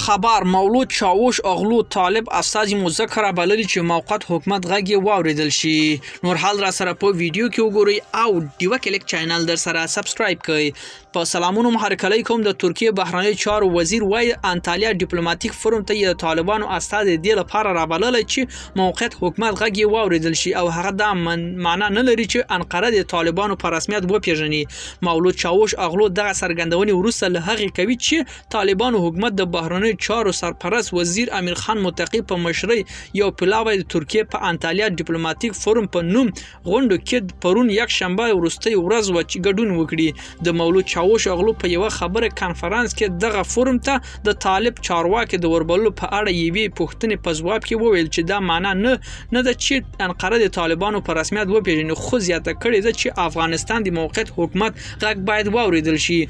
خبر مولود چاوش اغلو طالب استاذ مذکر بللی چې موقت حکومت غږی واوریدل شي. نور حال را سره په ویډیو کې وګورئ او دیو کلیک چینل در سره سبسکرایب کړئ. په سلامونو محرکلی کوم. د ترکیه بهرنی چارو وزیر وای انطالیا ډیپلوماټیک فورم ته د طالبانو استاد دی لپاره رابلل چې موقت حکومت غږی واوریدل شي او هغه دا معنا نه لري چې انقره د طالبانو په رسمیت وپیژني. مولود چاوش اغلو دغه سرګندونې وروسته له هغې کوي چې طالبانو حکومت د بهرنی چارو سرپرست وزیر امیر خان متقی په مشرۍ یو پلاوی د ترکیه په انطالیا ډیپلوماټیک فورم په نوم غونډه کې پرون یک شنبه وروستۍ ورځ و چې ګډون وکړي. د مولود چاوش اغلو په یو خبره کانفرنس کې دغه فورم ته د طالب چارواکي د وربلو په اړه یوې پوښتنې په ځواب کې وویل چې دا معنا نه ده چې انقره د طالبانو په رسمیت وپیژني، خو زیاته کړې ده چې افغانستان د موقت حکومت غږ باید واوریدل شي.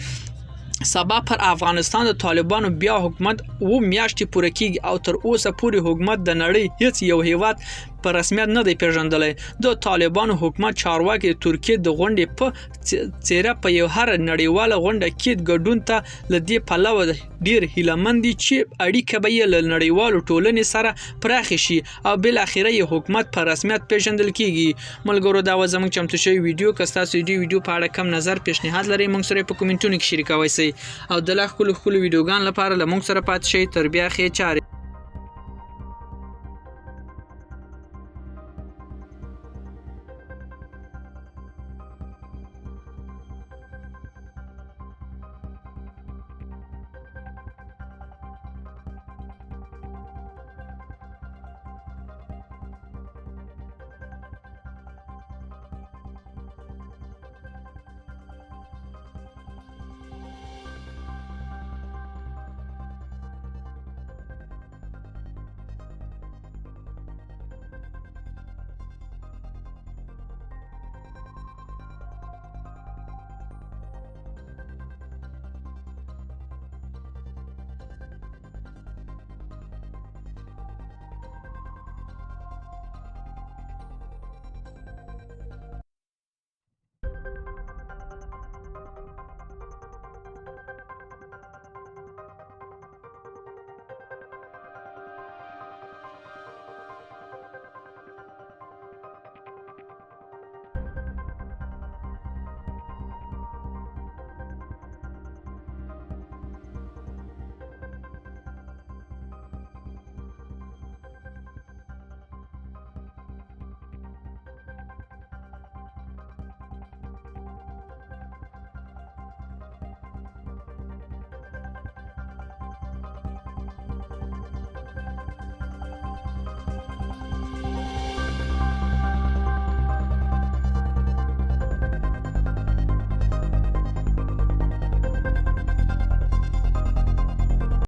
سبا پر افغانستان د طالبانو بیا حکومت و میاشتې پوره کیږي او تر اوسه پورې حکومت د نړۍ هیڅ یو هیواد په رسمیت نه دی پیژندلی. د طالبانو حکومت چارواکي د ترکیه د غونډې په څیره په یو هر نړیواله غونډه کې ګډون ته له دې پلوه ډیر هیلهمند دي چې اړیکه به یې له نړیوالو ټولنې سره پراخې شي او بالاخره یې حکومت په رسمیت پیژندل کیږي. ملګرو دا و زموږ چمتو شوی ویډیو. که ستاسو د ویډیو په اړه کم نظر پیشنهاد لرئ موږ سره په کومنټونو کې شریکوئ او د لا ښکلو ویډیوګانو لپاره له موږ سره پاتې شئ. تر بیا ښې چارې.